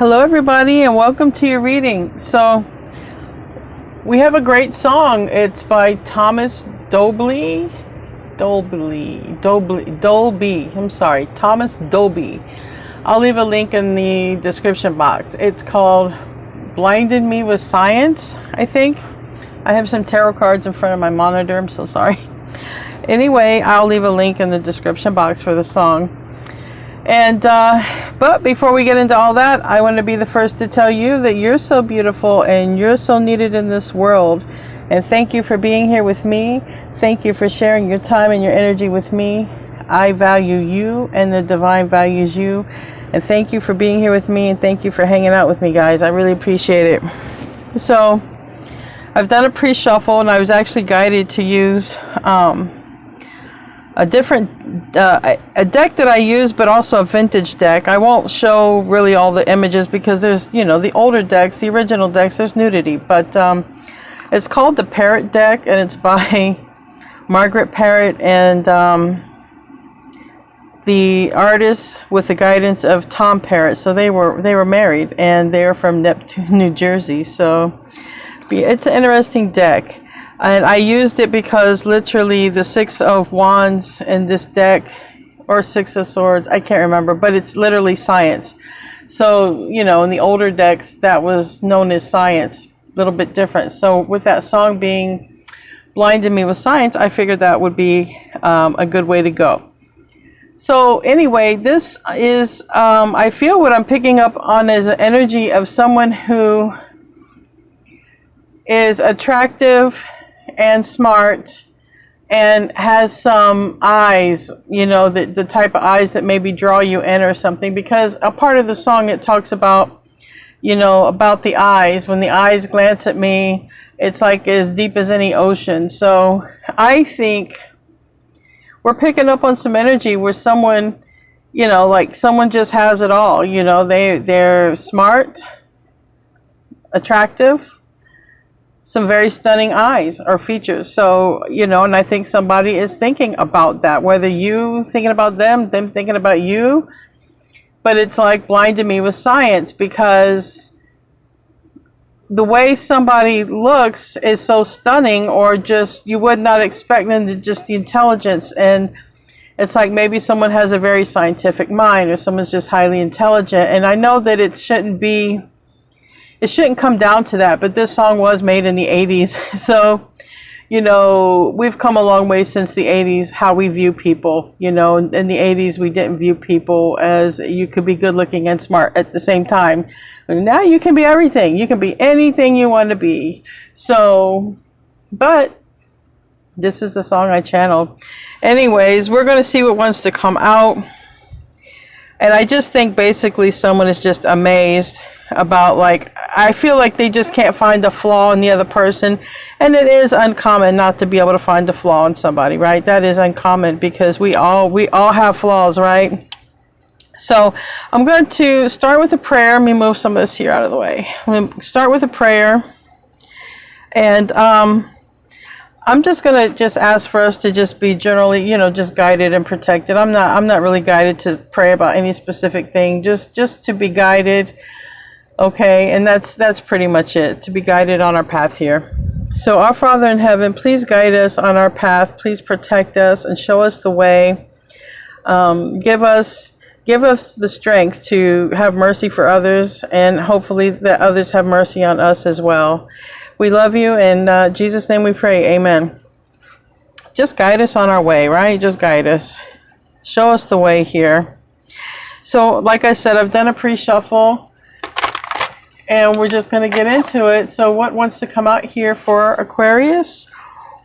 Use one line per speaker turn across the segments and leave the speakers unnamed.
Hello everybody and welcome to your reading. So we have a great song. It's by Thomas Dolby. I'm sorry, Thomas Dolby. I'll leave a link in the description box. It's called Blinded Me with Science, I think. I have some tarot cards in front of my monitor. I'm so sorry. Anyway, I'll leave a link in the description box for the song. And but before we get into all that, I want to be the first to tell you that you're so beautiful and you're so needed in this world. And thank you for being here with me. Thank you for sharing your time and your energy with me. I value you and the divine values you. And thank you for being here with me, and thank you for hanging out with me, guys. I really appreciate it. So I've done a pre-shuffle, and I was actually guided to use a different a deck that I use, but also a vintage deck. I won't show really all the images because there's, you know, the older decks, the original decks, there's nudity, but it's called the Parrot deck, and it's by Margaret Parrot, and the artist with the guidance of Tom Parrot. So they were married, and they're from Neptune, New Jersey. So it's an interesting deck. And I used it because literally the Six of Wands in this deck, or Six of Swords, I can't remember, but it's literally science. So, you know, in the older decks, that was known as science, a little bit different. So with that song being Blinded Me with Science, I figured that would be a good way to go. So anyway, this is, I feel what I'm picking up on is an energy of someone who is attractive and smart and has some eyes, you know, the type of eyes that maybe draw you in or something, because a part of the song, it talks about, you know, about the eyes. When the eyes glance at me, it's like as deep as any ocean. So I think we're picking up on some energy where someone, you know, like someone just has it all. You know, they're smart, attractive, some very stunning eyes or features. So, you know, and I think somebody is thinking about that, whether you thinking about them thinking about you. But it's like blinded me with science, because the way somebody looks is so stunning, or just you would not expect them to, just the intelligence. And it's like maybe someone has a very scientific mind, or someone's just highly intelligent. And I know that it shouldn't come down to that, but this song was made in the 80s. So, you know, we've come a long way since the 80s, how we view people. You know, in the 80s, we didn't view people as you could be good looking and smart at the same time. And now you can be everything. You can be anything you want to be. So, but this is the song I channeled. Anyways, we're going to see what wants to come out. And I just think basically someone is just amazed about, like, I feel like they just can't find a flaw in the other person. And it is uncommon not to be able to find a flaw in somebody, right? That is uncommon, because we all have flaws, right? So I'm going to start with a prayer. Let me move some of this here out of the way. I'm going to start with a prayer. And I'm just going to ask for us to just be generally, you know, just guided and protected. I'm not really guided to pray about any specific thing, just to be guided. Okay, and that's pretty much it, to be guided on our path here. So our Father in heaven, please guide us on our path. Please protect us and show us the way. Give us the strength to have mercy for others, and hopefully that others have mercy on us as well. We love you. In Jesus' name we pray. Amen. Just guide us on our way, right? Just guide us. Show us the way here. So like I said, I've done a pre-shuffle. And we're just going to get into it. So what wants to come out here for Aquarius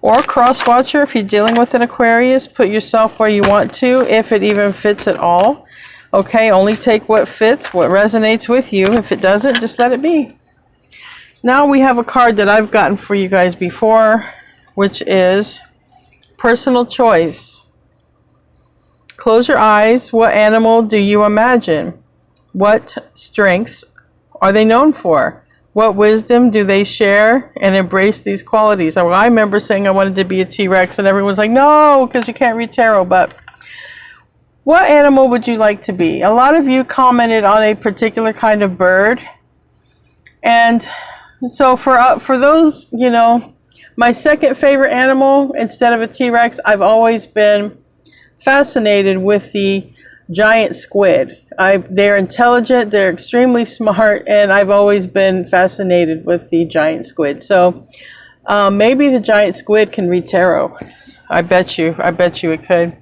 or Cross Watcher? If you're dealing with an Aquarius, put yourself where you want to, if it even fits at all. Okay, only take what fits, what resonates with you. If it doesn't, just let it be. Now we have a card that I've gotten for you guys before, which is Personal Choice. Close your eyes. What animal do you imagine? What strengths are they known for? What wisdom do they share and embrace these qualities? Well, I remember saying I wanted to be a T-Rex, and everyone's like, no, because you can't read tarot. But What animal would you like to be? A lot of you commented on a particular kind of bird. And so for those, you know, my second favorite animal instead of a T-Rex, I've always been fascinated with the giant squid. They're intelligent, they're extremely smart, and I've always been fascinated with the giant squid. So maybe the giant squid can read tarot. I bet you it could.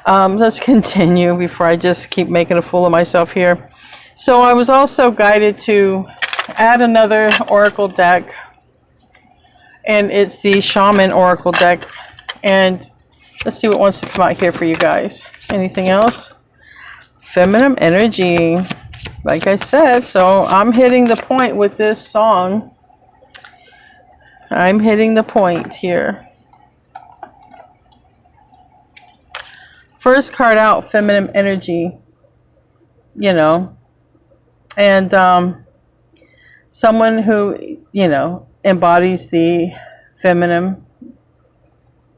Let's continue before I just keep making a fool of myself here. So I was also guided to add another oracle deck, and it's the Shaman Oracle deck. And let's see what wants to come out here for you guys. Anything else? Feminine energy, like I said. So I'm hitting the point with this song. I'm hitting the point here. First card out, feminine energy, you know, and someone who, you know, embodies the feminine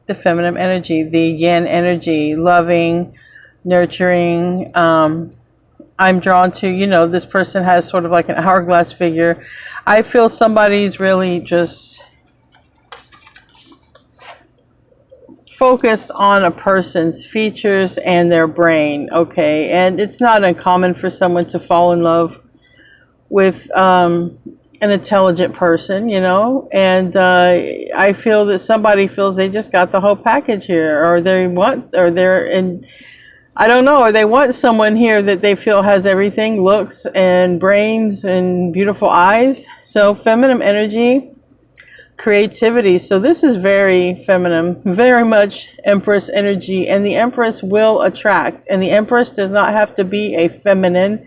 energy, the yin energy, loving, nurturing. I'm drawn to, you know, this person has sort of like an hourglass figure. I feel somebody's really just focused on a person's features and their brain, okay? And it's not uncommon for someone to fall in love with an intelligent person, you know? And I feel that somebody feels they just got the whole package here, or they want someone here that they feel has everything, looks and brains and beautiful eyes. So feminine energy, creativity. So this is very feminine, very much Empress energy, and the Empress will attract. And the Empress does not have to be a feminine,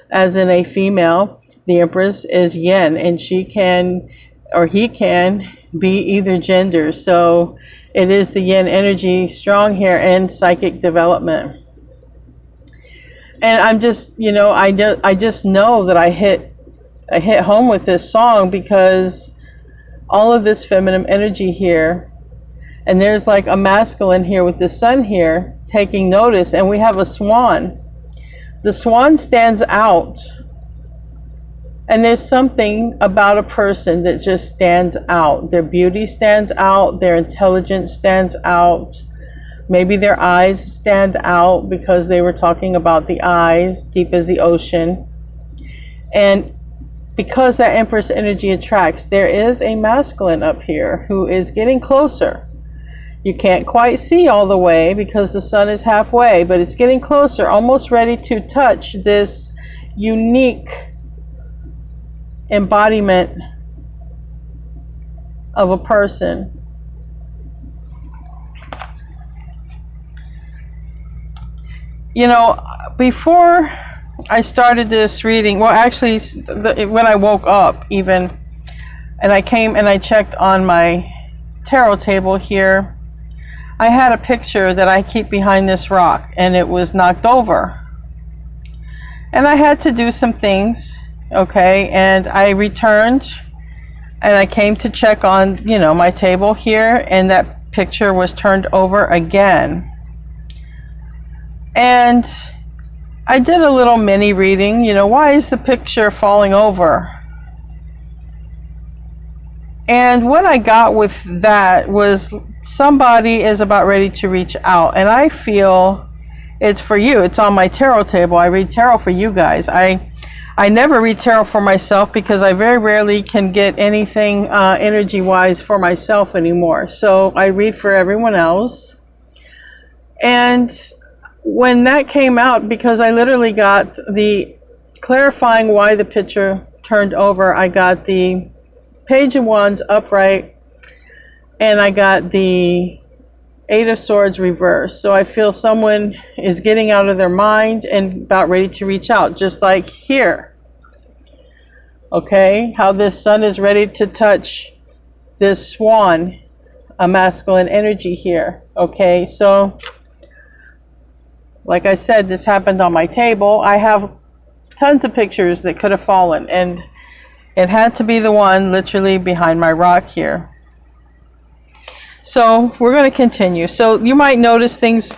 as in a female. The Empress is yin, and she can, or he can, be either gender. So it is the yin energy strong here, and psychic development. And I'm just, you know, I just know that I hit home with this song because all of this feminine energy here, and there's like a masculine here with the sun here taking notice, and we have a swan. The swan stands out, and there's something about a person that just stands out. Their beauty stands out, their intelligence stands out, maybe their eyes stand out because they were talking about the eyes, deep as the ocean. And because that Empress energy attracts, there is a masculine up here who is getting closer. You can't quite see all the way because the sun is halfway, but it's getting closer, almost ready to touch this unique embodiment of a person. You know, before I started this reading, well, actually, when I woke up even, and I came and I checked on my tarot table here, I had a picture that I keep behind this rock, and it was knocked over. And I had to do some things, okay, and I returned, and I came to check on, you know, my table here, and that picture was turned over again. And I did a little mini reading, you know, why is the picture falling over? And what I got with that was somebody is about ready to reach out, and I feel it's for you. It's on my tarot table. I read tarot for you guys. I never read tarot for myself because I very rarely can get anything energy-wise for myself anymore. So I read for everyone else. And when that came out, because I literally got the clarifying why the picture turned over, I got the Page of Wands upright, and I got the Eight of Swords reversed. So I feel someone is getting out of their mind and about ready to reach out, just like here. Okay, how this sun is ready to touch this swan, a masculine energy here. Okay, so like I said, this happened on my table. I have tons of pictures that could have fallen, and it had to be the one literally behind my rock here. So we're going to continue. So you might notice things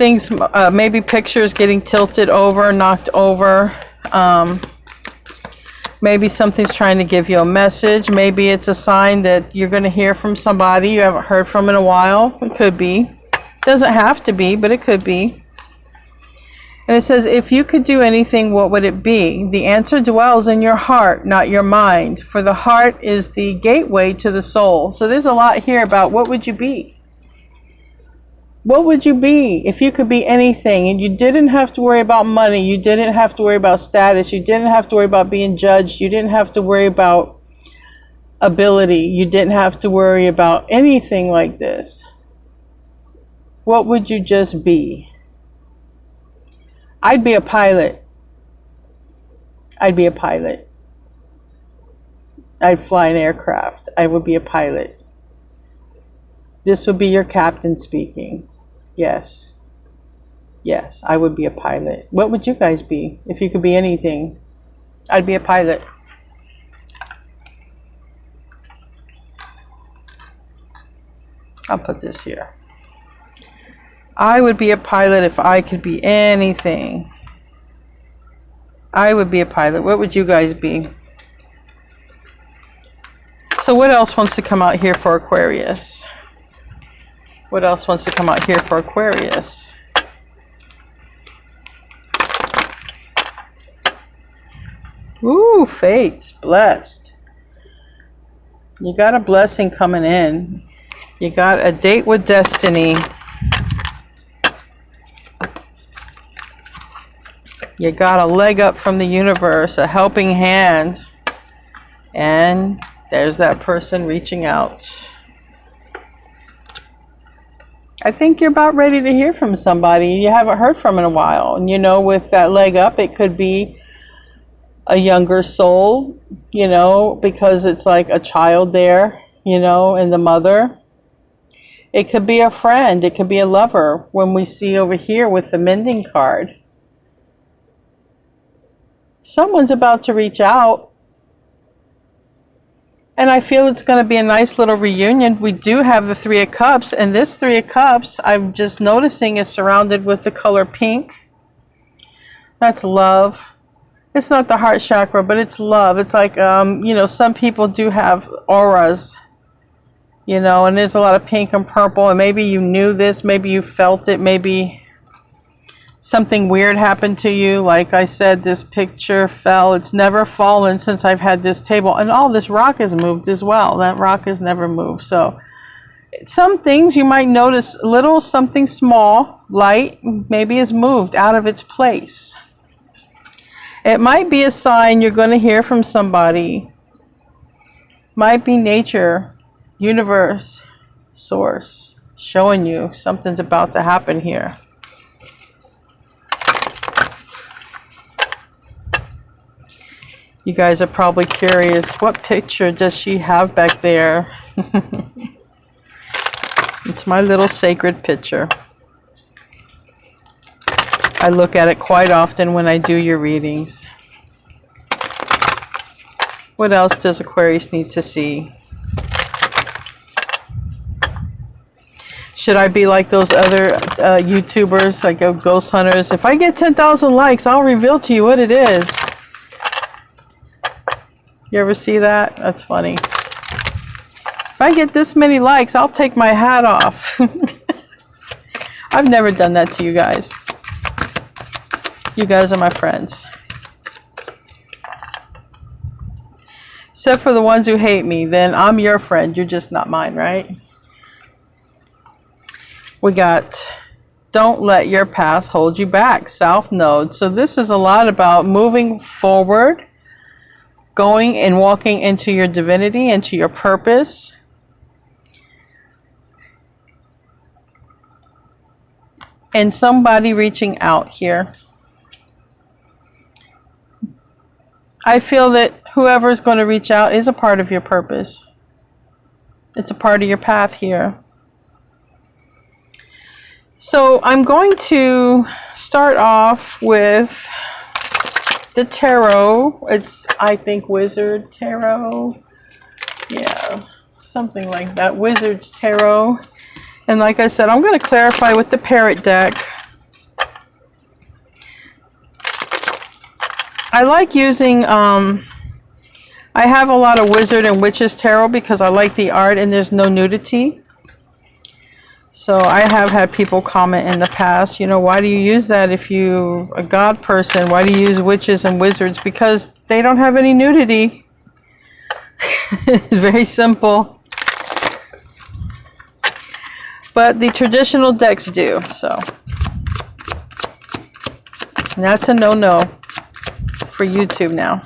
things, maybe pictures getting tilted over, knocked over. Maybe something's trying to give you a message. Maybe it's a sign that you're going to hear from somebody you haven't heard from in a while. It could be. Doesn't have to be, but it could be. And it says, if you could do anything, what would it be? The answer dwells in your heart, not your mind. For the heart is the gateway to the soul. So there's a lot here about what would you be? What would you be if you could be anything and you didn't have to worry about money, you didn't have to worry about status, you didn't have to worry about being judged, you didn't have to worry about ability, you didn't have to worry about anything like this? What would you just be? I'd be a pilot. I'd be a pilot. I'd fly an aircraft. I would be a pilot. This would be your captain speaking. Yes. Yes, I would be a pilot. What would you guys be if you could be anything? I'd be a pilot. I'll put this here. I would be a pilot if I could be anything. I would be a pilot. What would you guys be? So what else wants to come out here for Aquarius? What else wants to come out here for Aquarius? Ooh, fates, blessed. You got a blessing coming in. You got a date with destiny. You got a leg up from the universe, a helping hand. And there's that person reaching out. I think you're about ready to hear from somebody you haven't heard from in a while. And you know, with that leg up, it could be a younger soul, you know, because it's like a child there, you know, and the mother. It could be a friend. It could be a lover when we see over here with the mending card. Someone's about to reach out. And I feel it's going to be a nice little reunion. We do have the Three of Cups. And this Three of Cups, I'm just noticing, is surrounded with the color pink. That's love. It's not the heart chakra, but it's love. It's like, you know, some people do have auras, you know, and there's a lot of pink and purple. And maybe you knew this. Maybe you felt it. Maybe something weird happened to you. Like I said, this picture fell. It's never fallen since I've had this table. And all this rock has moved as well. That rock has never moved. So some things you might notice, little something small, light, maybe is moved out of its place. It might be a sign you're going to hear from somebody. Might be nature, universe, source, showing you something's about to happen here. You guys are probably curious, what picture does she have back there? It's my little sacred picture. I look at it quite often when I do your readings. What else does Aquarius need to see? Should I be like those other YouTubers, like ghost hunters? If I get 10,000 likes, I'll reveal to you what it is. You ever see that? That's funny. If I get this many likes, I'll take my hat off. I've never done that to you guys. You guys are my friends. Except for the ones who hate me, then I'm your friend. You're just not mine, right? We got, don't let your past hold you back, South Node. So this is a lot about moving forward, going and walking into your divinity, into your purpose. And somebody reaching out here. I feel that whoever's going to reach out is a part of your purpose. It's a part of your path here. So I'm going to start off with the tarot. It's, I think, Wizard Tarot. Yeah, something like that. Wizard's Tarot. And like I said, I'm going to clarify with the Parrot deck. I like using, I have a lot of Wizard and Witches Tarot because I like the art and there's no nudity. So I have had people comment in the past, you know, why do you use that if you're a God person? Why do you use witches and wizards? Because they don't have any nudity. It's very simple. But the traditional decks do, so. And that's a no-no for YouTube now.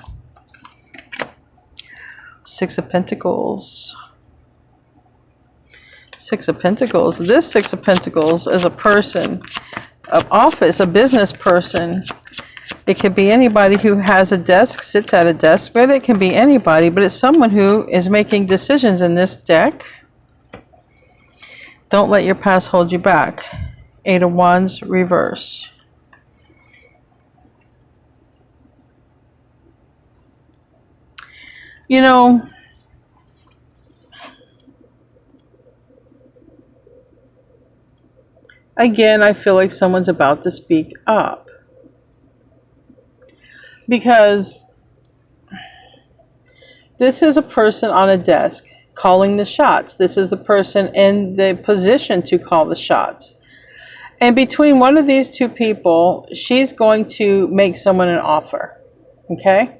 Six of Pentacles. Six of Pentacles. This Six of Pentacles is a person of office, a business person. It could be anybody who has a desk, sits at a desk, but it can be anybody, but it's someone who is making decisions in this deck. Don't let your past hold you back. Eight of Wands, reverse. You know, again, I feel like someone's about to speak up. Because this is a person on a desk calling the shots. This is the person in the position to call the shots. And between one of these two people, she's going to make someone an offer. Okay?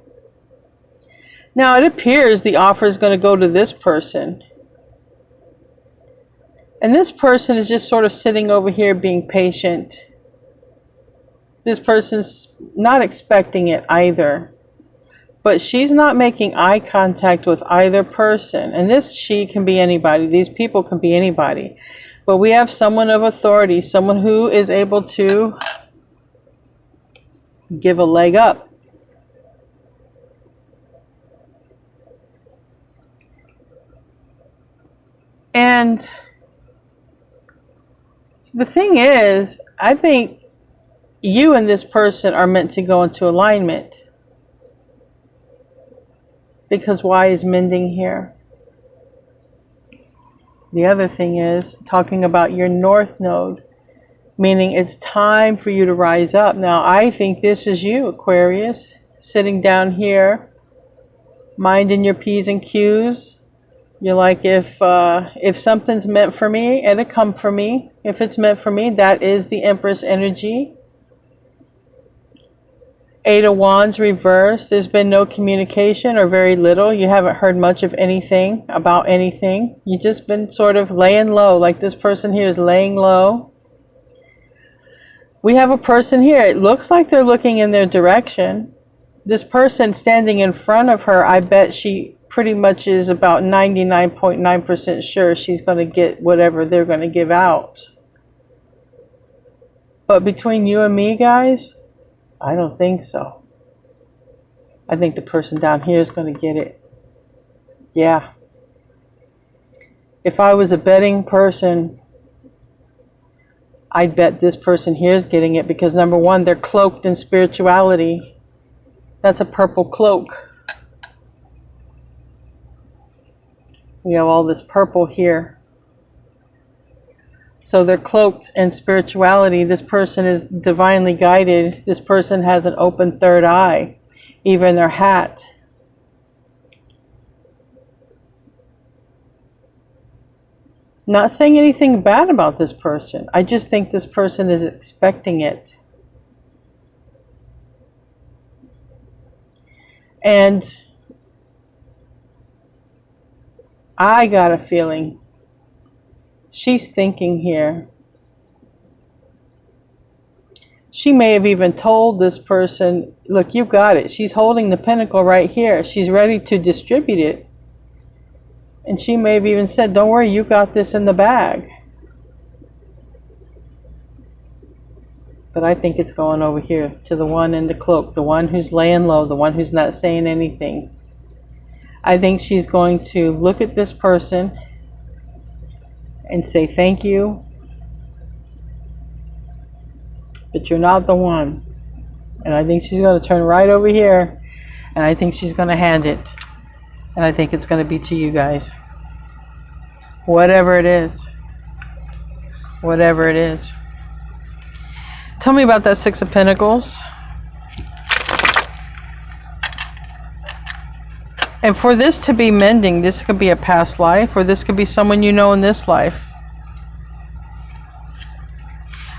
Now, it appears the offer is going to go to this person. And this person is just sort of sitting over here being patient. This person's not expecting it either. But she's not making eye contact with either person. And this she can be anybody. These people can be anybody. But we have someone of authority. Someone who is able to give a leg up. And the thing is, I think you and this person are meant to go into alignment. Because why is mending here? The other thing is talking about your North Node, meaning it's time for you to rise up. Now, I think this is you, Aquarius, sitting down here, minding your P's and Q's. You're like, if something's meant for me, it'll come for me. If it's meant for me, that is the Empress energy. Eight of Wands reversed. There's been no communication or very little. You haven't heard much of anything about anything. You've just been sort of laying low, like this person here is laying low. We have a person here. It looks like they're looking in their direction. This person standing in front of her, I bet she pretty much is about 99.9% sure she's going to get whatever they're going to give out. But between you and me, guys, I don't think so. I think the person down here is going to get it. Yeah. If I was a betting person, I'd bet this person here is getting it because number one, they're cloaked in spirituality. That's a purple cloak. We have all this purple here. So they're cloaked in spirituality. This person is divinely guided. This person has an open third eye, even their hat. Not saying anything bad about this person. I just think this person is expecting it. And I got a feeling she's thinking here. She may have even told this person, look, you got it. She's holding the pentacle right here. She's ready to distribute it. And she may have even said, don't worry, you got this in the bag. But I think it's going over here to the one in the cloak, the one who's laying low, the one who's not saying anything. I think she's going to look at this person and say thank you, but you're not the one. And I think she's going to turn right over here, and I think she's going to hand it, and I think it's going to be to you guys. Whatever it is. Whatever it is. Tell me about that Six of Pentacles. And for this to be mending, this could be a past life, or this could be someone you know in this life.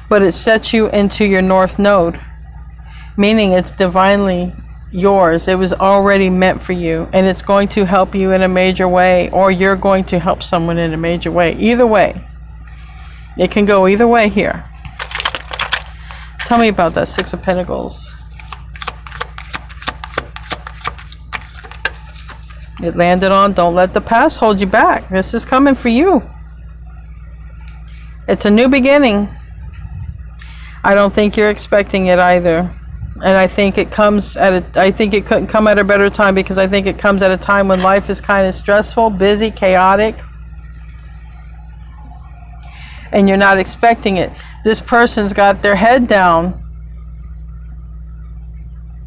But it sets you into your North Node, meaning it's divinely yours. It was already meant for you, and it's going to help you in a major way, or you're going to help someone in a major way. Either way. It can go either way here. Tell me about that Six of Pentacles. It landed on, don't let the past hold you back. This is coming for you. It's a new beginning. I don't think you're expecting it either. And I think it comes at I think it couldn't come at a better time, because I think it comes at a time when life is kind of stressful, busy, chaotic. And you're not expecting it. This person's got their head down.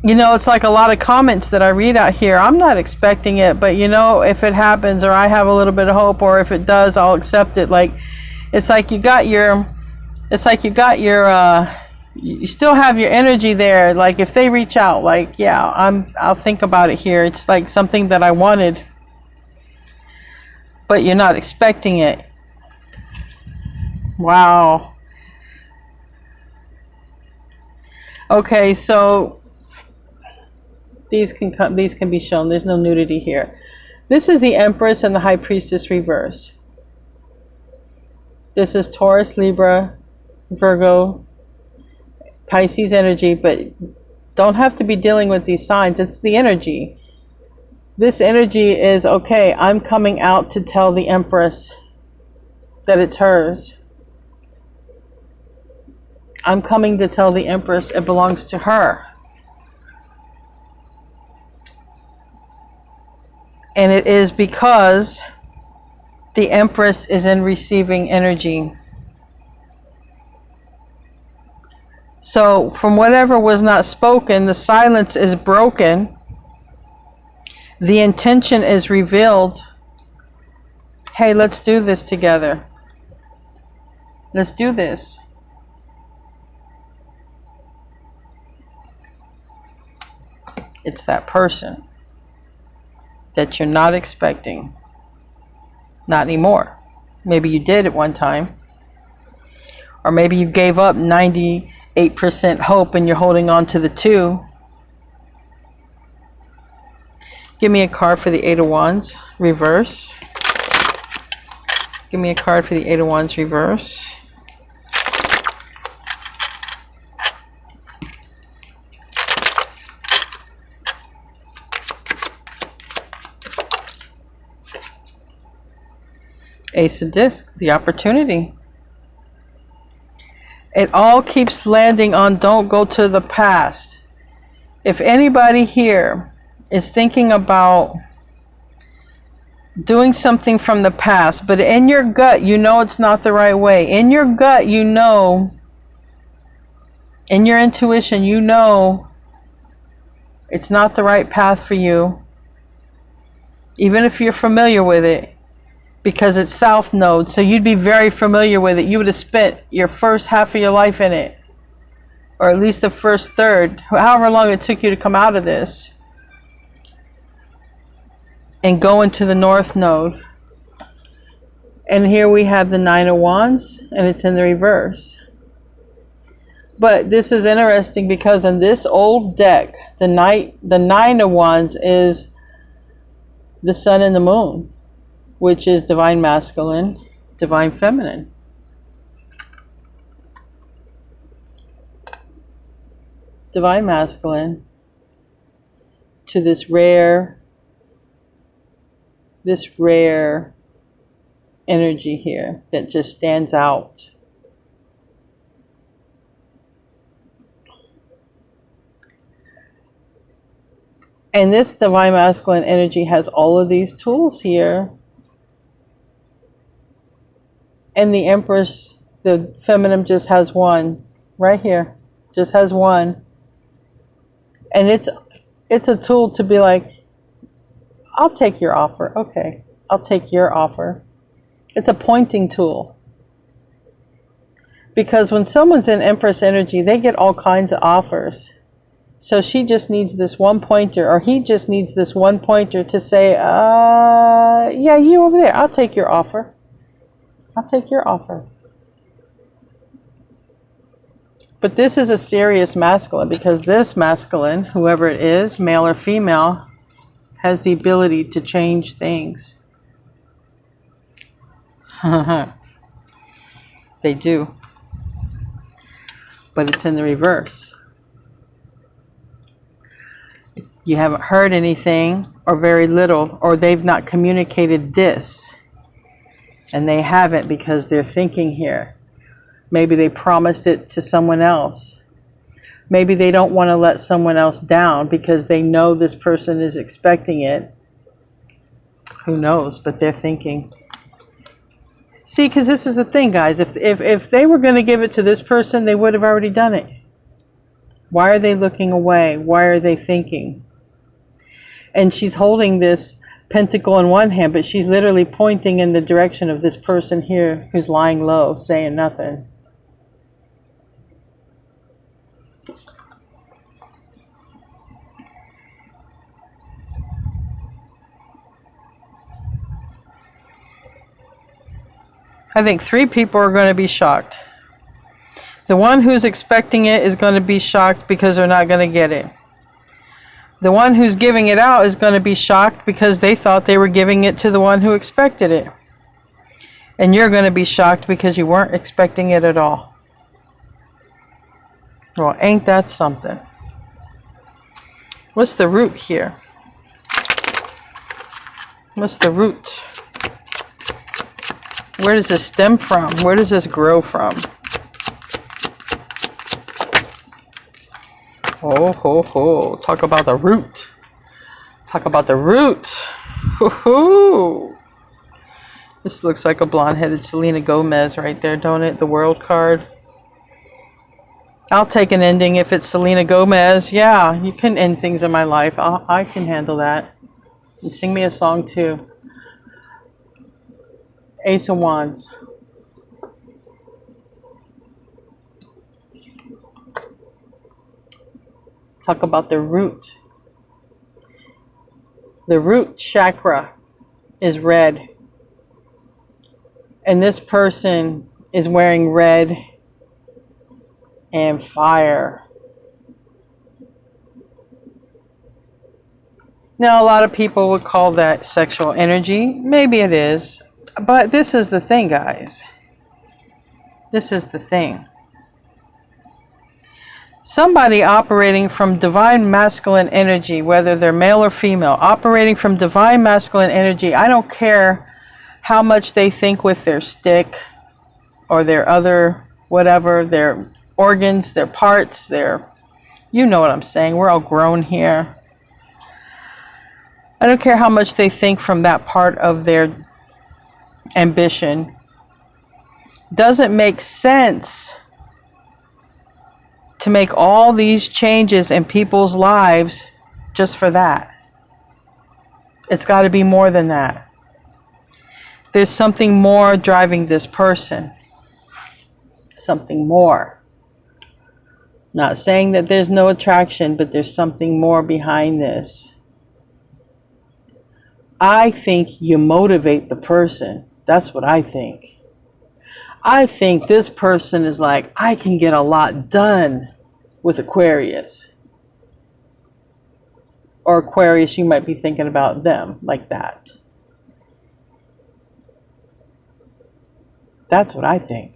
You know, it's like a lot of comments that I read out here. I'm not expecting it, but you know, if it happens, or I have a little bit of hope, or if it does, I'll accept it. Like, it's like you got your, you still have your energy there. Like, if they reach out, like, yeah, I'll think about it here. It's like something that I wanted, but you're not expecting it. Wow. Okay, so these can be shown. There's no nudity here. This is the Empress and the High Priestess reverse. This is Taurus, Libra, Virgo, Pisces energy, but don't have to be dealing with these signs. It's the energy. This energy is, okay, I'm coming out to tell the Empress that it's hers. I'm coming to tell the Empress it belongs to her. And it is because the Empress is in receiving energy. So from whatever was not spoken, the silence is broken. The intention is revealed. Hey, let's do this together. Let's do this. It's that person that you're not expecting. Not anymore. Maybe you did at one time. Or maybe you gave up 98% hope and you're holding on to the 2. Give me a card for the Eight of Wands, reverse. Give me a card for the Eight of Wands, reverse. Ace of Discs, the opportunity. It all keeps landing on don't go to the past. If anybody here is thinking about doing something from the past, but in your gut you know it's not the right way. In your gut you know, in your intuition you know it's not the right path for you. Even if you're familiar with it. Because it's South Node, so you'd be very familiar with it. You would have spent your first half of your life in it. Or at least the first third. However long it took you to come out of this. And go into the North Node. And here we have the Nine of Wands. And it's in the reverse. But this is interesting because in this old deck, the Nine of Wands is the Sun and the Moon. Which is divine masculine, divine feminine. Divine masculine to this rare energy here that just stands out. And this divine masculine energy has all of these tools here. And the Empress, the feminine, just has one right here. Just has one. And it's a tool to be like, I'll take your offer. Okay, I'll take your offer. It's a pointing tool. Because when someone's in Empress energy, they get all kinds of offers. So she just needs this one pointer, or he just needs this one pointer to say, yeah, you over there, I'll take your offer. I'll take your offer. But this is a serious masculine, because this masculine, whoever it is, male or female, has the ability to change things. They do. But it's in the reverse. You haven't heard anything, or very little, or they've not communicated this. And they haven't, because they're thinking here. Maybe they promised it to someone else. Maybe they don't want to let someone else down because they know this person is expecting it. Who knows? But they're thinking. See, because this is the thing, guys. If they were going to give it to this person, they would have already done it. Why are they looking away? Why are they thinking? And she's holding this pentacle in one hand, but she's literally pointing in the direction of this person here who's lying low, saying nothing. I think 3 people are going to be shocked. The one who's expecting it is going to be shocked because they're not going to get it. The one who's giving it out is going to be shocked because they thought they were giving it to the one who expected it. And you're going to be shocked because you weren't expecting it at all. Well, ain't that something? What's the root here? What's the root? Where does this stem from? Where does this grow from? Oh, ho, ho. Talk about the root. Talk about the root. Hoo, hoo. This looks like a blonde-headed Selena Gomez right there, don't it? The World card. I'll take an ending if it's Selena Gomez. Yeah, you can end things in my life. I can handle that. And sing me a song too. Ace of Wands. Talk about the root. The root chakra is red. And this person is wearing red and fire. Now, a lot of people would call that sexual energy. Maybe it is. But this is the thing, guys. This is the thing. Somebody operating from divine masculine energy, whether they're male or female, operating from divine masculine energy, I don't care how much they think with their stick or their other whatever, their organs, their parts, their, you know what I'm saying, we're all grown here. I don't care how much they think from that part of their ambition. Doesn't make sense to make all these changes in people's lives just for that. It's got to be more than that. There's something more driving this person. Something more. Not saying that there's no attraction, but there's something more behind this. I think you motivate the person. That's what I think. I think this person is like, I can get a lot done with Aquarius. Or Aquarius, you might be thinking about them like that. That's what I think.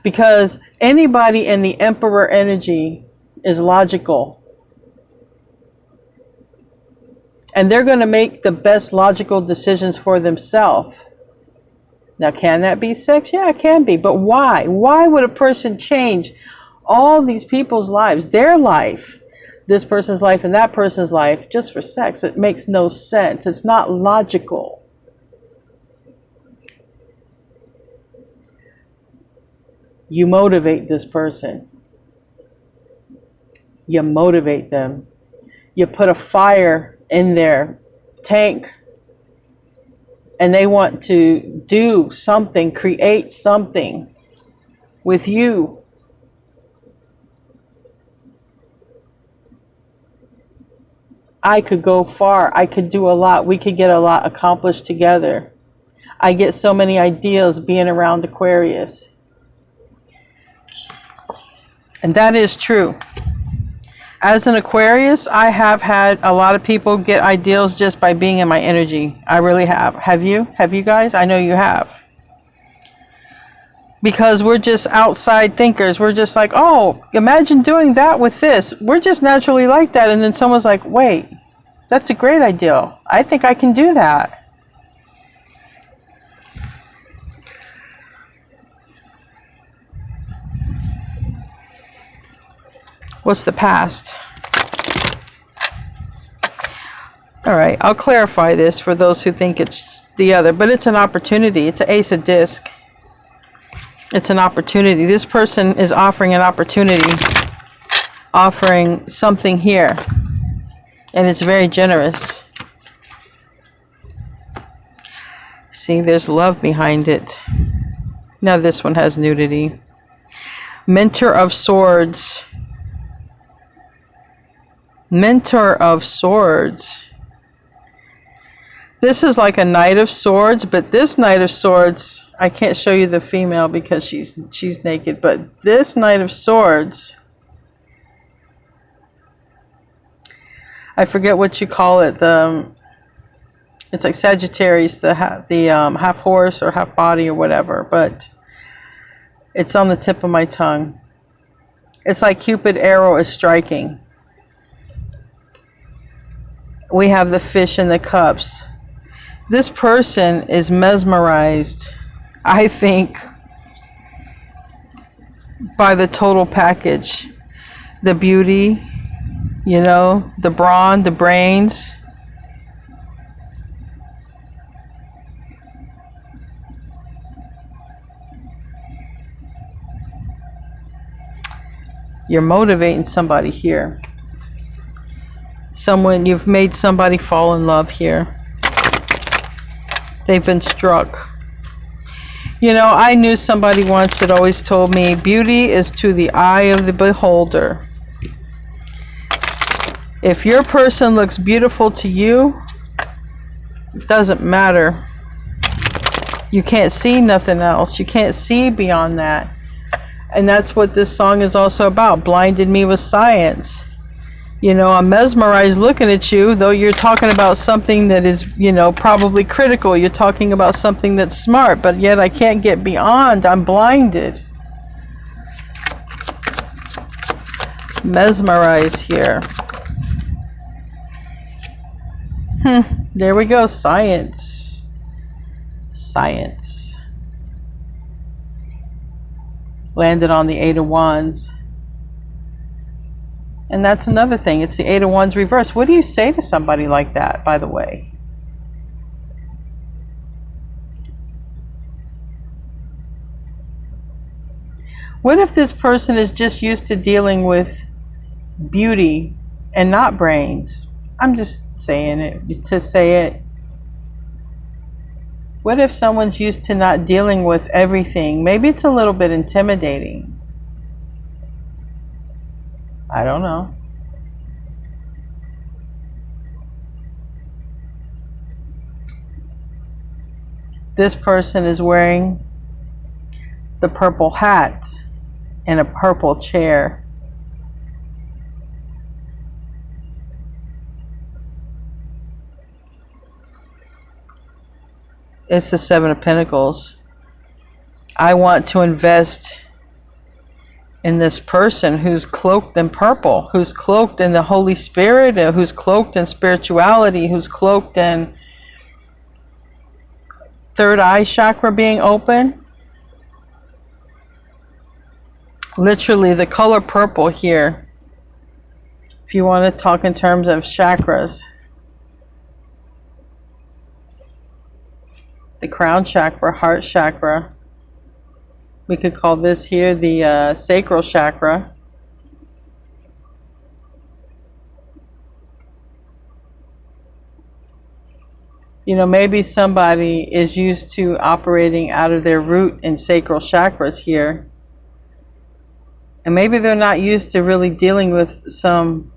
Because anybody in the Emperor energy is logical. And they're going to make the best logical decisions for themselves. Now, can that be sex? Yeah, it can be. But why? Why would a person change all these people's lives, their life, this person's life and that person's life, just for sex? It makes no sense. It's not logical. You motivate this person. You motivate them. You put a fire in their tank. And they want to do something, create something with you. I could go far. I could do a lot. We could get a lot accomplished together. I get so many ideas being around Aquarius. And that is true. As an Aquarius, I have had a lot of people get ideals just by being in my energy. I really have. Have you? Have you guys? I know you have. Because we're just outside thinkers. We're just like, oh, imagine doing that with this. We're just naturally like that. And then someone's like, wait, that's a great idea. I think I can do that. What's the past? All right, I'll clarify this for those who think it's the other, but it's an opportunity. It's an ace of disc. It's an opportunity. This person is offering an opportunity, offering something here, and it's very generous. See, there's love behind it. Now this one has nudity. Mentor of Swords. Mentor of Swords. This is like a Knight of Swords, but this Knight of Swords, I can't show you the female because she's naked, but this Knight of Swords, I forget what you call it. It's like Sagittarius, the half horse or half body or whatever, but it's on the tip of my tongue. It's like Cupid arrow is striking. We have the fish and the cups. This person is mesmerized, I think, by the total package. The beauty, you know, the brawn, the brains. You're motivating somebody here. You've made somebody fall in love here. They've been struck. You know, I knew somebody once that always told me, beauty is to the eye of the beholder. If your person looks beautiful to you, it doesn't matter. You can't see nothing else. You can't see beyond that. And that's what this song is also about. Blinded me with science. You know, I'm mesmerized looking at you, though you're talking about something that is, you know, probably critical. You're talking about something that's smart, but yet I can't get beyond. I'm blinded. Mesmerized here. There we go. Science. Science. Landed on the Eight of Wands. And that's another thing. It's the Eight of Wands reverse. What do you say to somebody like that, by the way? What if this person is just used to dealing with beauty and not brains? I'm just saying it to say it. What if someone's used to not dealing with everything? Maybe it's a little bit intimidating. I don't know. This person is wearing the purple hat and a purple chair. It's the Seven of Pentacles. I want to invest in this person who's cloaked in purple, who's cloaked in the Holy Spirit, who's cloaked in spirituality, who's cloaked in third eye chakra being open. Literally the color purple here, if you want to talk in terms of chakras. The crown chakra, heart chakra. We could call this here the sacral chakra. You know, maybe somebody is used to operating out of their root and sacral chakras here. And maybe they're not used to really dealing with some,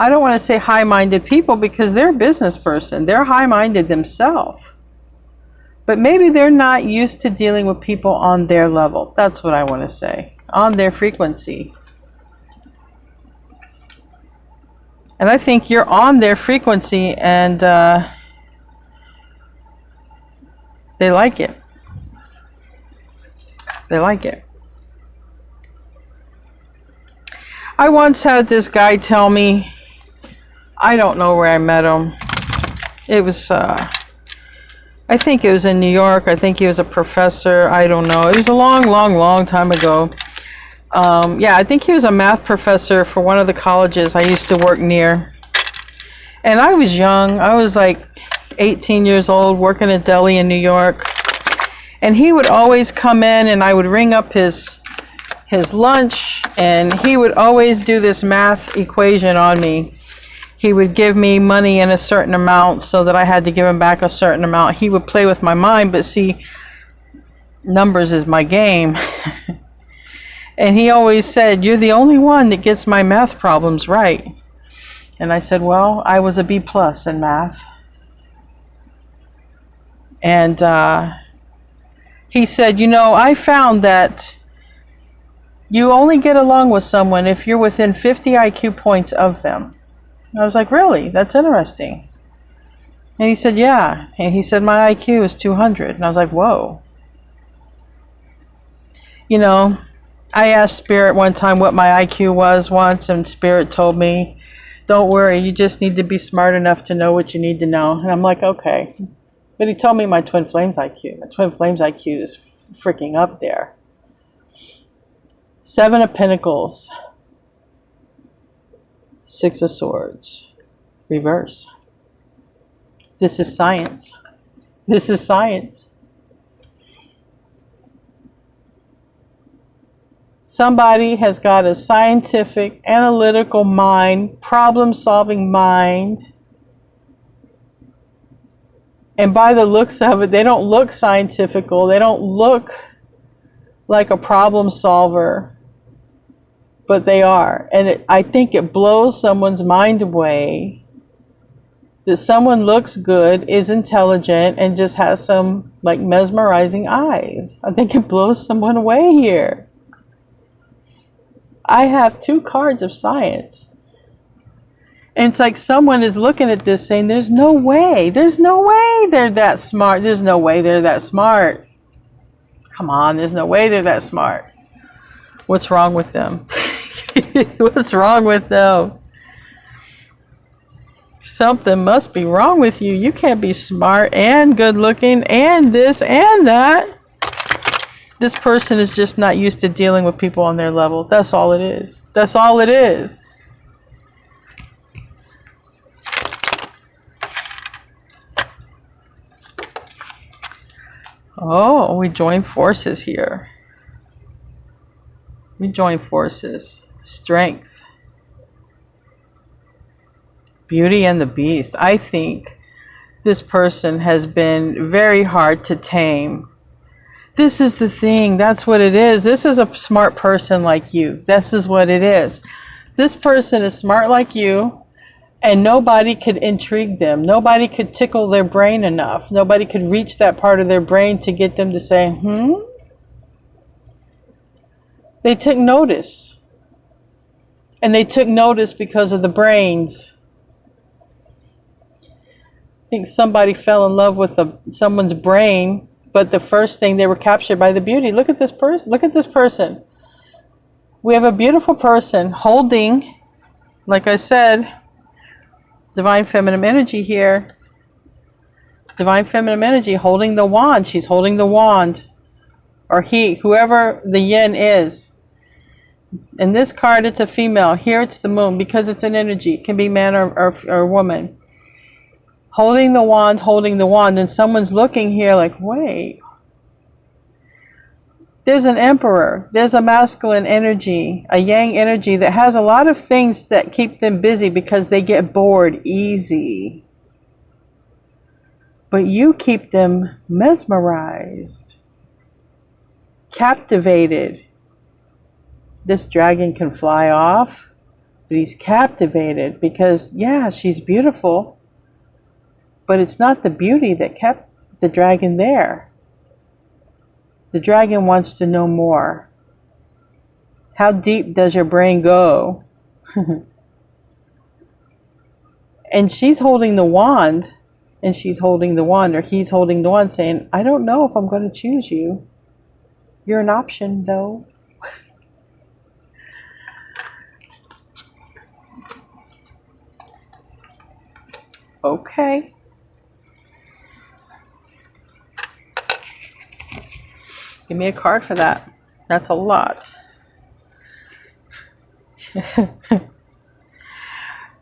I don't want to say high-minded people because they're a business person. They're high-minded themselves. But maybe they're not used to dealing with people on their level. That's what I want to say. On their frequency. And I think you're on their frequency, and they like it. They like it. I once had this guy tell me, I don't know where I met him. It was, I think it was in New York. I think he was a professor. I don't know. It was a long, long, long time ago. Yeah, I think he was a math professor for one of the colleges I used to work near. And I was young. I was like 18 years old, working at deli in New York. And he would always come in, and I would ring up his lunch, and he would always do this math equation on me. He would give me money in a certain amount so that I had to give him back a certain amount. He would play with my mind, but see, numbers is my game. And he always said, "You're the only one that gets my math problems right." And I said, well, I was a B+ in math. And he said, you know, I found that you only get along with someone if you're within 50 IQ points of them. I was like, really? That's interesting. And he said, yeah. And he said, my IQ is 200. And I was like, whoa. You know, I asked Spirit one time what my IQ was once, and Spirit told me, don't worry, you just need to be smart enough to know what you need to know. And I'm like, okay. But he told me my twin flames IQ. My twin flames IQ is freaking up there. 7 of Pentacles. 6 of Swords. Reverse. This is science. This is science. Somebody has got a scientific, analytical mind, problem-solving mind. And by the looks of it, they don't look scientifical. They don't look like a problem solver. But they are. And I think it blows someone's mind away that someone looks good, is intelligent, and just has some like mesmerizing eyes. I think it blows someone away here. I have 2 cards of science. And it's like someone is looking at this saying, there's no way they're that smart. There's no way they're that smart. Come on, there's no way they're that smart. What's wrong with them? What's wrong with them? Something must be wrong with you. You can't be smart and good looking and this and that. This person is just not used to dealing with people on their level. That's all it is. That's all it is. Oh, we join forces here. We join forces. Strength. Beauty and the Beast. I think this person has been very hard to tame. This is the thing. That's what it is. This is a smart person like you. This is what it is. This person is smart like you, and nobody could intrigue them. Nobody could tickle their brain enough. Nobody could reach that part of their brain to get them to say, They took notice. And they took notice because of the brains. I think somebody fell in love with someone's brain. But the first thing, they were captured by the beauty. Look at this person. Look at this person. We have a beautiful person holding, like I said, divine feminine energy here. Divine feminine energy holding the wand. She's holding the wand. Or he, whoever the yin is. In this card, it's a female. Here it's the moon because it's an energy. It can be man or woman. Holding the wand, and someone's looking here like, wait. There's an emperor. There's a masculine energy, a yang energy that has a lot of things that keep them busy because they get bored easy. But you keep them mesmerized, captivated. This dragon can fly off. But he's captivated because, yeah, she's beautiful, but it's not the beauty that kept the dragon there. The dragon wants to know more. How deep does your brain go? And she's holding the wand, or he's holding the wand saying, I don't know if I'm going to choose you. You're an option, though. Okay. Give me a card for that. That's a lot.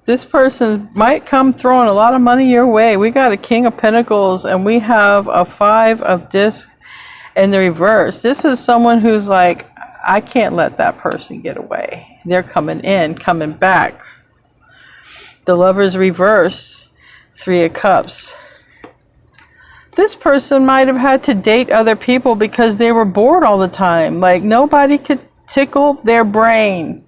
This person might come throwing a lot of money your way. We got a King of Pentacles and we have a 5 of Discs in the reverse. This is someone who's like, I can't let that person get away. They're coming in, coming back. The Lover's reverse, 3 of Cups. This person might have had to date other people because they were bored all the time. Like nobody could tickle their brain.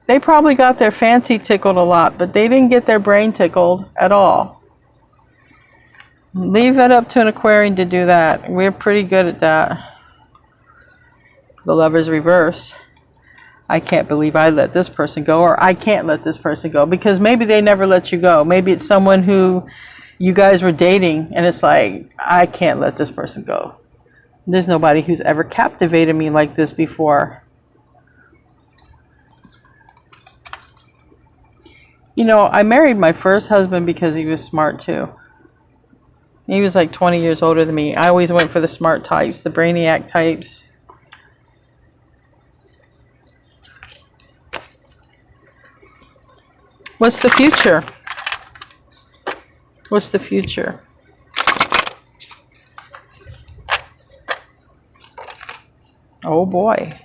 They probably got their fancy tickled a lot, but they didn't get their brain tickled at all. Leave it up to an Aquarian to do that. We're pretty good at that. The Lover's reverse. I can't believe I let this person go, or I can't let this person go, because maybe they never let you go. Maybe it's someone who you guys were dating and it's like, I can't let this person go. There's nobody who's ever captivated me like this before. You know, I married my first husband because he was smart too. He was like 20 years older than me. I always went for the smart types, the brainiac types. What's the future? What's the future? Oh boy.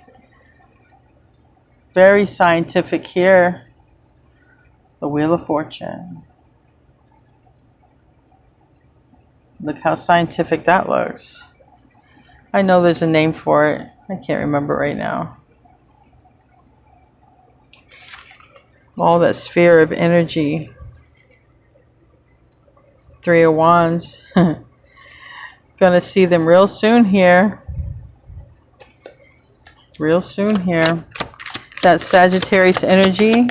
Very scientific here. The Wheel of Fortune. Look how scientific that looks. I know there's a name for it. I can't remember right now. All that sphere of energy. 3 of Wands. Gonna see them real soon here. Real soon here. That Sagittarius energy.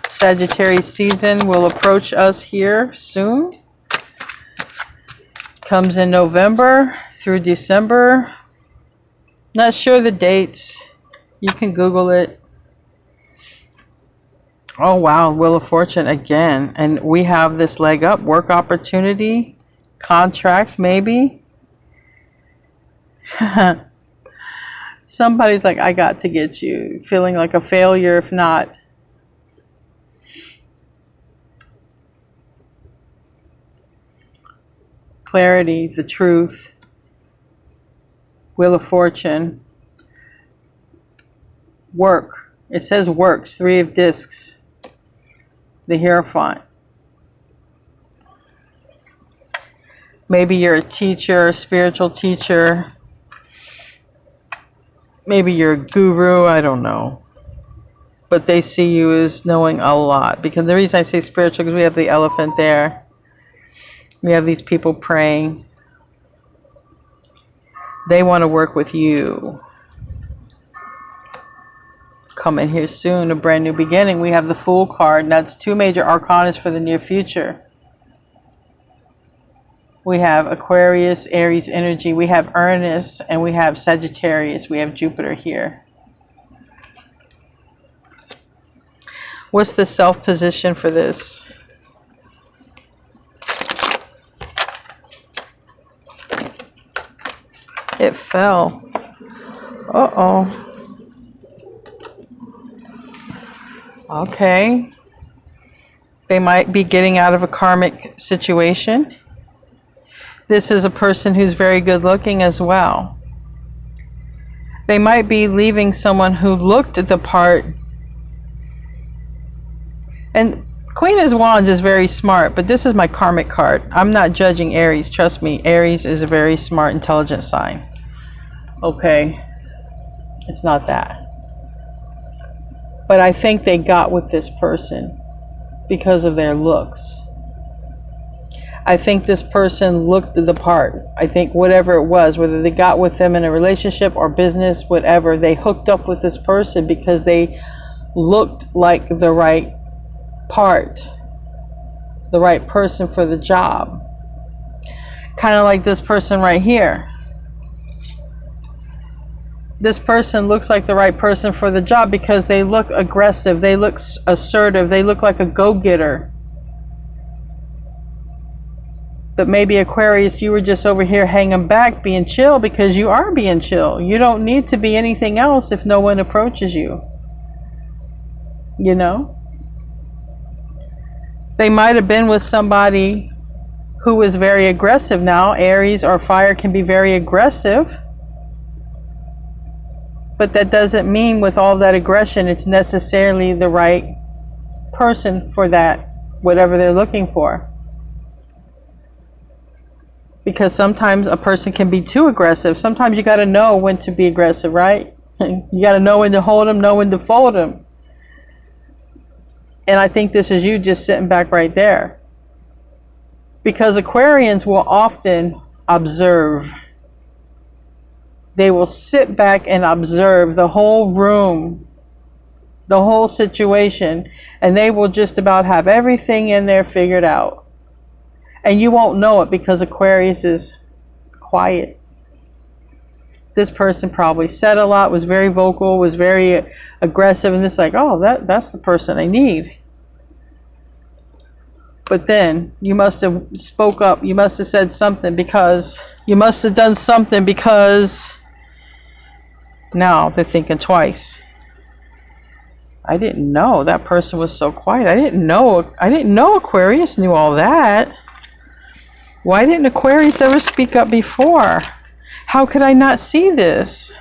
Sagittarius season will approach us here soon. Comes in November through December. Not sure the dates. You can Google it. Oh wow, Wheel of Fortune again. And we have this leg up. Work opportunity. Contract maybe. Somebody's like, I got to get you. Feeling like a failure if not. Clarity, the truth. Wheel of Fortune. Work. It says works. 3 of Discs. The Hierophant. Maybe you're a teacher, a spiritual teacher. Maybe you're a guru. I don't know. But they see you as knowing a lot. Because the reason I say spiritual, because we have the elephant there. We have these people praying. They want to work with you. Coming here soon, a brand new beginning. We have the Fool card, and that's 2 major arcanas for the near future. We have Aquarius, Aries energy. We have Uranus, and we have Sagittarius. We have Jupiter here. What's the self position for this? It fell. Uh-oh. Okay. They might be getting out of a karmic situation. This is a person who's very good looking as well. They might be leaving someone who looked at the part. And Queen of Wands is very smart, but this is my karmic card. I'm not judging Aries. Trust me, Aries is a very smart, intelligent sign. Okay. It's not that. But I think they got with this person because of their looks. I think this person looked the part. I think whatever it was, whether they got with them in a relationship or business, whatever, they hooked up with this person because they looked like the right part, the right person for the job. Kind of like this person right here. This person looks like the right person for the job because they look aggressive, they look assertive, they look like a go-getter. But maybe Aquarius, you were just over here hanging back, being chill, because you are being chill. You don't need to be anything else if no one approaches you. You know? They might have been with somebody who is very aggressive now. Aries or fire can be very aggressive. But that doesn't mean with all that aggression, it's necessarily the right person for that, whatever they're looking for. Because sometimes a person can be too aggressive. Sometimes you got to know when to be aggressive, right? You got to know when to hold them, know when to fold them. And I think this is you just sitting back right there. Because Aquarians will often observe. They will sit back and observe the whole room, the whole situation, and they will just about have everything in there figured out. And you won't know it because Aquarius is quiet. This person probably said a lot, was very vocal, was very aggressive, and it's like, oh, that's the person I need. But then you must have spoke up, you must have said something, because you must have done something, because now they're thinking twice. I didn't know that person was so quiet. I didn't know Aquarius knew all that. Why didn't Aquarius ever speak up before? How could I not see this?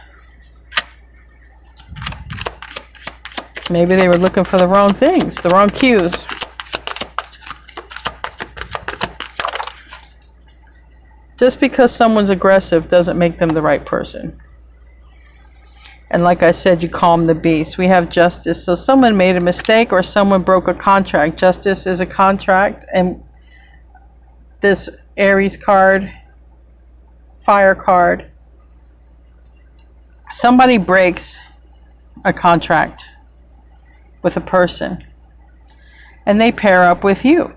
Maybe they were looking for the wrong things, the wrong cues. Just because someone's aggressive doesn't make them the right person. And like I said, you calm the beast. We have justice. So someone made a mistake or someone broke a contract. Justice is a contract. And this Aries card, fire card, somebody breaks a contract with a person and they pair up with you.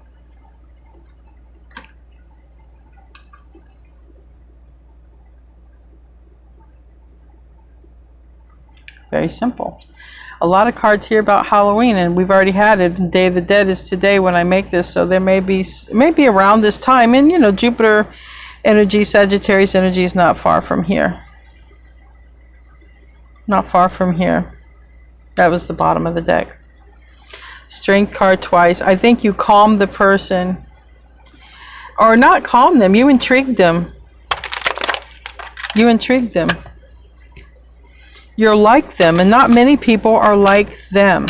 Very simple. A lot of cards here about Halloween, and we've already had it. Day of the Dead is today when I make this, so there may be around this time. And you know, Jupiter energy, Sagittarius energy is not far from here. Not far from here. That was the bottom of the deck. Strength card twice. I think you calm the person, or not calm them. You intrigued them. You intrigued them. You're like them, and not many people are like them.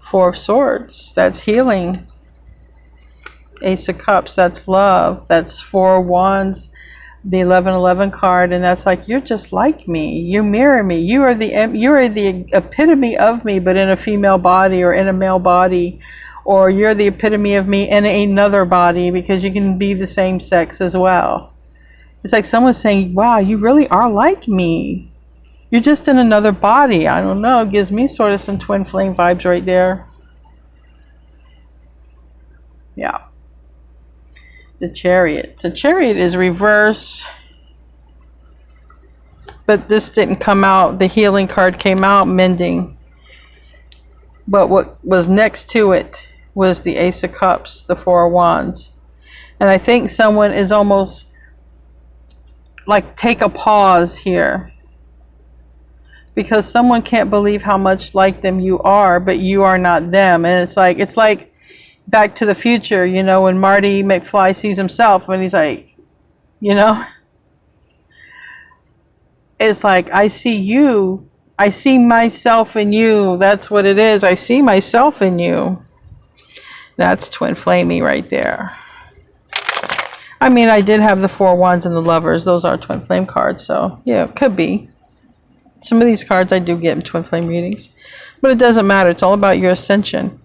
Four of Swords, that's healing. Ace of Cups, that's love. That's Four of Wands, the 1111 card, and that's like, you're just like me. You mirror me. You are the epitome of me, but in a female body or in a male body. Or you're the epitome of me in another body, because you can be the same sex as well. It's like someone saying, wow, you really are like me. You're just in another body. I don't know. It gives me sort of some twin flame vibes right there. Yeah. The Chariot. The Chariot is reverse. But this didn't come out. The healing card came out, mending. But what was next to it was the Ace of Cups, the Four of Wands. And I think someone is almost like, take a pause here. Because someone can't believe how much like them you are, but you are not them. And it's like Back to the Future, you know, when Marty McFly sees himself and he's like, you know, it's like, I see you. I see myself in you. That's what it is. I see myself in you. That's twin flamey right there. I mean, I did have the 4 Wands and the Lovers. Those are twin flame cards. So, yeah, it could be. Some of these cards I do get in twin flame readings. But it doesn't matter. It's all about your ascension.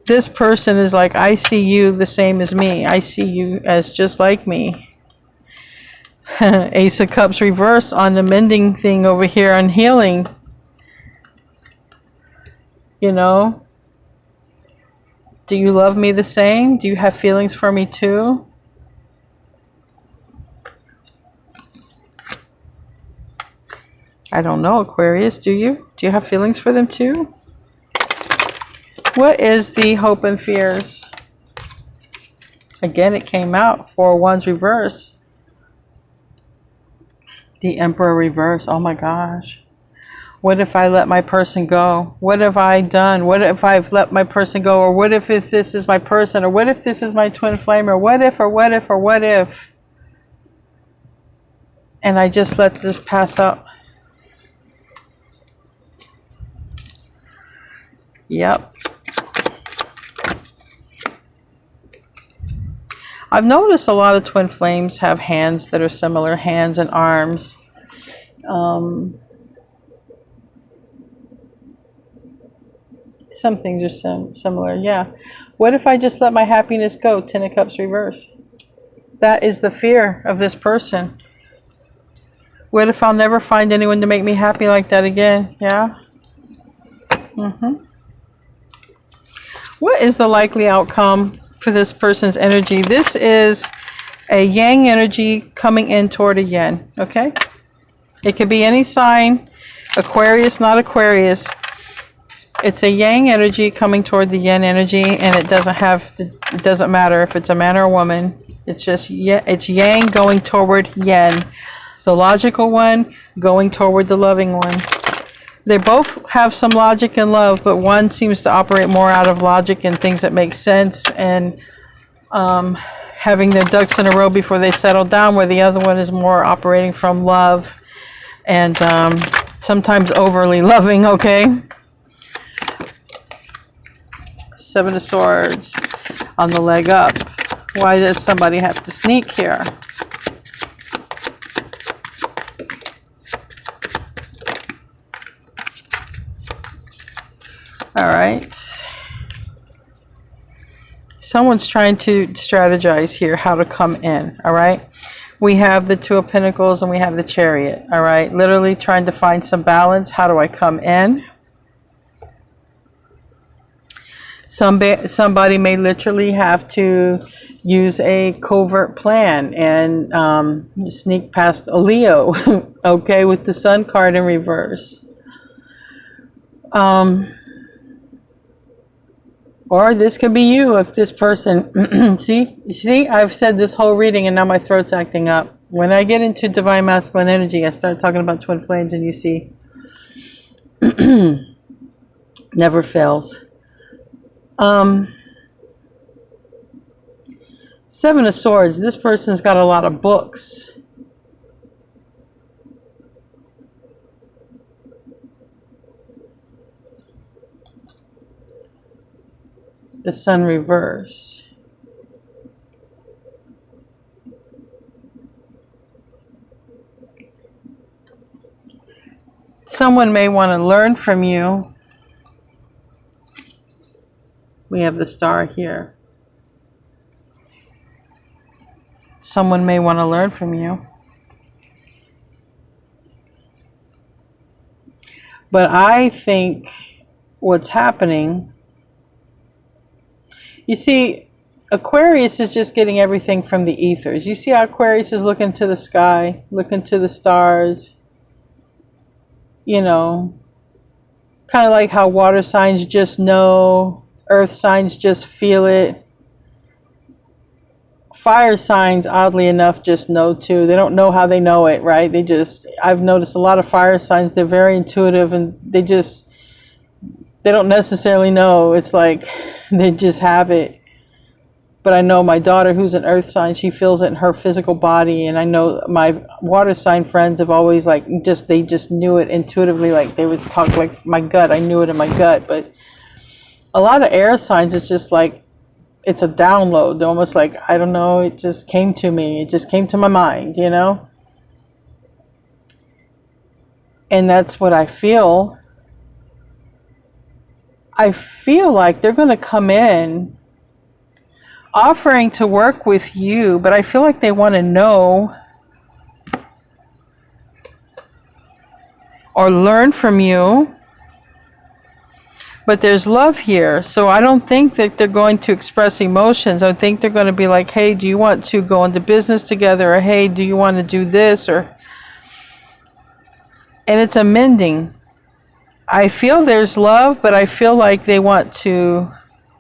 This person is like, I see you the same as me. I see you as just like me. Ace of Cups reverse on the mending thing over here on healing. You know? Do you love me the same? Do you have feelings for me too? I don't know, Aquarius. Do you? Do you have feelings for them too? What is the hope and fears? Again, it came out. 4 Wands reverse. The Emperor reverse. Oh my gosh. What if I let my person go? What have I done? What if I've let my person go? Or what if this is my person? Or what if this is my twin flame? Or what if, or what if, or what if? And I just let this pass up. Yep. I've noticed a lot of twin flames have hands that are similar, hands and arms. Some things are similar, yeah. What if I just let my happiness go? 10 of Cups reverse. That is the fear of this person. What if I'll never find anyone to make me happy like that again? Yeah. What is the likely outcome for this person's energy? This is a yang energy coming in toward a yin, okay? It could be any sign, Aquarius, not Aquarius. It's a yang energy coming toward the yin energy, and it doesn't matter if it's a man or a woman. It's just, it's yang going toward yin. The logical one going toward the loving one. They both have some logic and love, but one seems to operate more out of logic and things that make sense, and having their ducks in a row before they settle down, where the other one is more operating from love and sometimes overly loving, okay? 7 of Swords on the leg up. Why does somebody have to sneak here? All right. Someone's trying to strategize here how to come in, all right? We have the 2 of Pentacles and we have the Chariot, all right? Literally trying to find some balance. How do I come in? Somebody may literally have to use a covert plan and sneak past a Leo, okay, with the Sun card in reverse. Or this could be you if this person, see, I've said this whole reading and now my throat's acting up. When I get into divine masculine energy, I start talking about twin flames and you see, never fails. 7 of Swords, this person's got a lot of books. The Sun reverse. Someone may want to learn from you. We have the Star here. Someone may want to learn from you. But I think what's happening, you see, Aquarius is just getting everything from the ethers. You see how Aquarius is looking to the sky, looking to the stars, you know, kind of like how water signs just know, earth signs just feel it. Fire signs, oddly enough, just know too. They don't know how they know it, right? They just, I've noticed a lot of fire signs, they're very intuitive and they don't necessarily know. It's like they just have it. But I know my daughter, who's an earth sign, she feels it in her physical body. And I know my water sign friends have always they just knew it intuitively. Like they would talk like my gut, I knew it in my gut. But a lot of air signs, it's just like it's a download. They're almost like, I don't know, it just came to me. It just came to my mind, you know? And that's what I feel. I feel like they're going to come in offering to work with you, but I feel like they want to know or learn from you. But there's love here, so I don't think that they're going to express emotions. I think they're going to be like, hey, do you want to go into business together? Or hey, do you want to do this? And it's a mending. I feel there's love, but I feel like they want to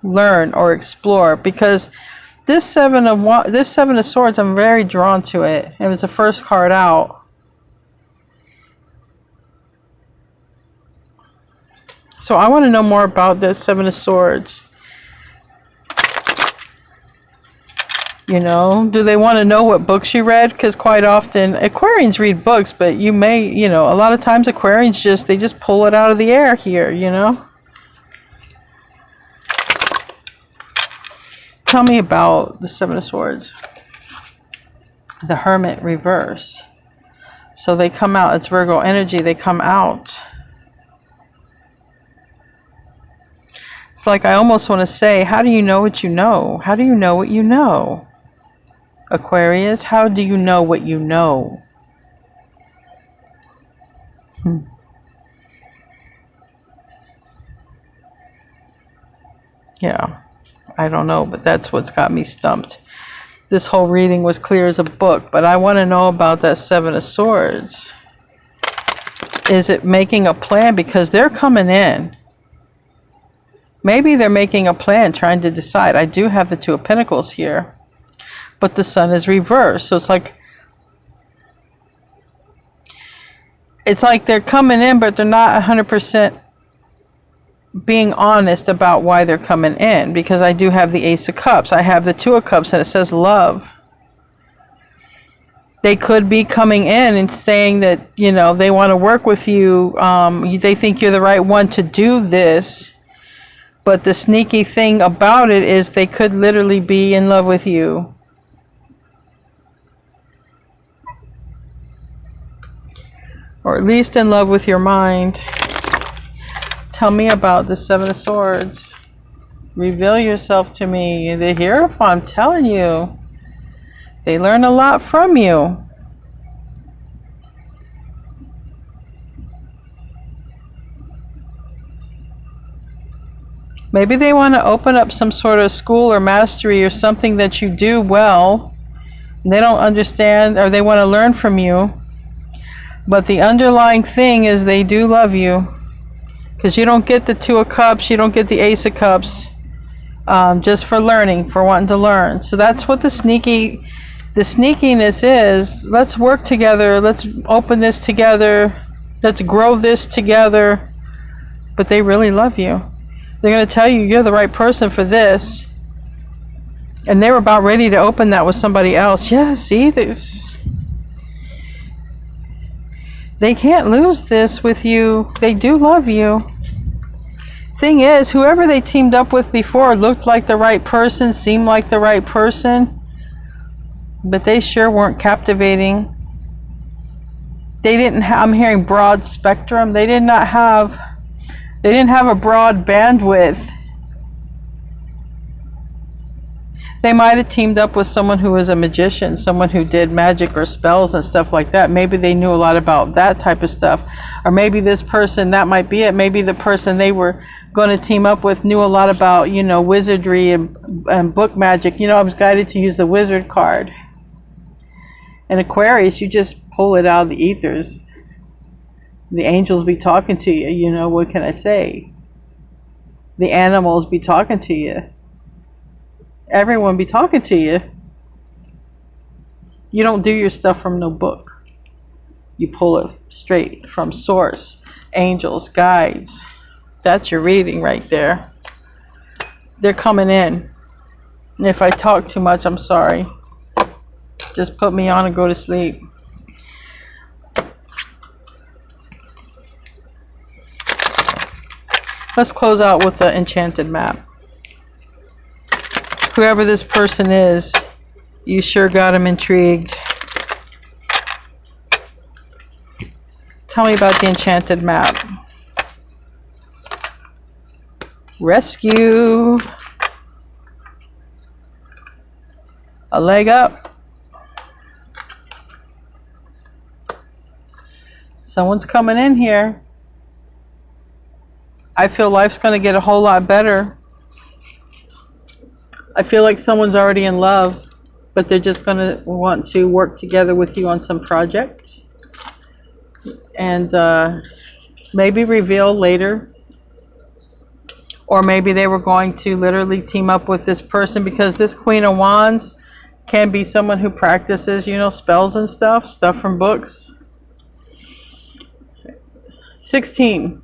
learn or explore, because this Seven of Swords, I'm very drawn to it. It was the first card out. So I want to know more about this Seven of Swords. You know, do they want to know what books you read? Because quite often Aquarians read books, but you may, you know, a lot of times Aquarians they just pull it out of the air here, you know. Tell me about the Seven of Swords. The Hermit reverse. So they come out, it's Virgo energy, they come out. It's like I almost want to say, how do you know what you know? How do you know what you know? Aquarius, how do you know what you know? Yeah, I don't know, but that's what's got me stumped. This whole reading was clear as a book, but I want to know about that Seven of Swords. Is it making a plan? Because they're coming in. Maybe they're making a plan, trying to decide. I do have the Two of Pentacles here, but the Sun is reversed. So it's like they're coming in, but they're not 100% being honest about why they're coming in, because I do have the Ace of Cups. I have the Two of Cups, and it says love. They could be coming in and saying that, you know, they want to work with you. They think you're the right one to do this. But the sneaky thing about it is they could literally be in love with you. Or at least in love with your mind. Tell me about the Seven of Swords. Reveal yourself to me. They're here, I'm telling you. They learn a lot from you. Maybe they want to open up some sort of school or mastery or something that you do well. They don't understand, or they want to learn from you. But the underlying thing is they do love you. Because you don't get the Two of Cups, you don't get the Ace of Cups. Just for learning, for wanting to learn. So that's what the sneakiness is. Let's work together. Let's open this together. Let's grow this together. But they really love you. They're going to tell you you're the right person for this. And they were about ready to open that with somebody else. Yeah, see this. They can't lose this with you. They do love you. Thing is, whoever they teamed up with before looked like the right person, seemed like the right person. But they sure weren't captivating. They didn't I'm hearing broad spectrum. They didn't have a broad bandwidth. They might have teamed up with someone who was a magician, someone who did magic or spells and stuff like that. Maybe they knew a lot about that type of stuff. Or maybe this person, that might be it. Maybe the person they were going to team up with knew a lot about, you know, wizardry and book magic. You know, I was guided to use the wizard card. In Aquarius, you just pull it out of the ethers. The angels be talking to you, you know, what can I say? The animals be talking to you. Everyone be talking to you. You don't do your stuff from no book. You pull it straight from source. Angels, guides. That's your reading right there. They're coming in. And if I talk too much, I'm sorry. Just put me on and go to sleep. Let's close out with the enchanted map. Whoever this person is, you sure got them intrigued. Tell me about the enchanted map. Rescue. A leg up. Someone's coming in here. I feel life's going to get a whole lot better. I feel like someone's already in love, but they're just going to want to work together with you on some project. And maybe reveal later. Or maybe they were going to literally team up with this person, because this Queen of Wands can be someone who practices, you know, spells and stuff from books. 16.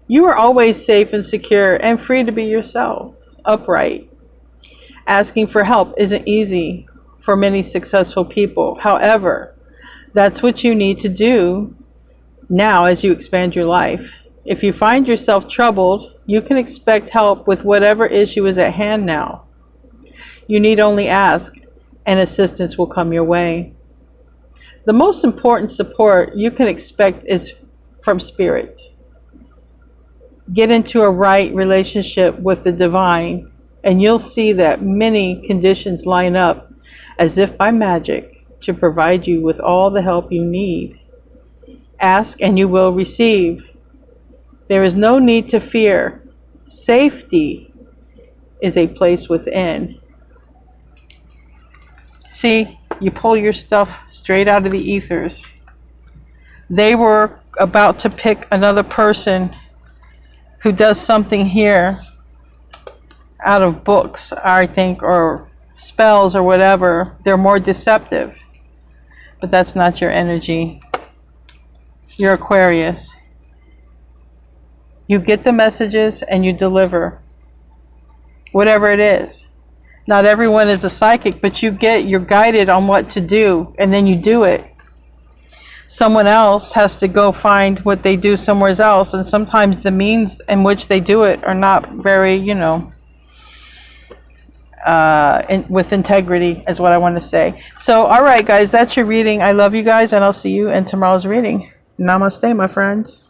You are always safe and secure and free to be yourself, upright. Asking for help isn't easy for many successful people. However, that's what you need to do now as you expand your life. If you find yourself troubled, you can expect help with whatever issue is at hand now. You need only ask, and assistance will come your way. The most important support you can expect is from Spirit. Get into a right relationship with the divine, and you'll see that many conditions line up as if by magic to provide you with all the help you need. Ask and you will receive. There is no need to fear. Safety is a place within. See, you pull your stuff straight out of the ethers. They were about to pick another person who does something here out of books, I think, or spells or whatever. They're more deceptive. But that's not your energy. You're Aquarius. You get the messages and you deliver. Whatever it is. Not everyone is a psychic, but you're guided on what to do, and then you do it. Someone else has to go find what they do somewhere else, and sometimes the means in which they do it are not very, you know, with integrity is what I want to say. So, all right, guys, that's your reading. I love you guys, and I'll see you in tomorrow's reading. Namaste, my friends.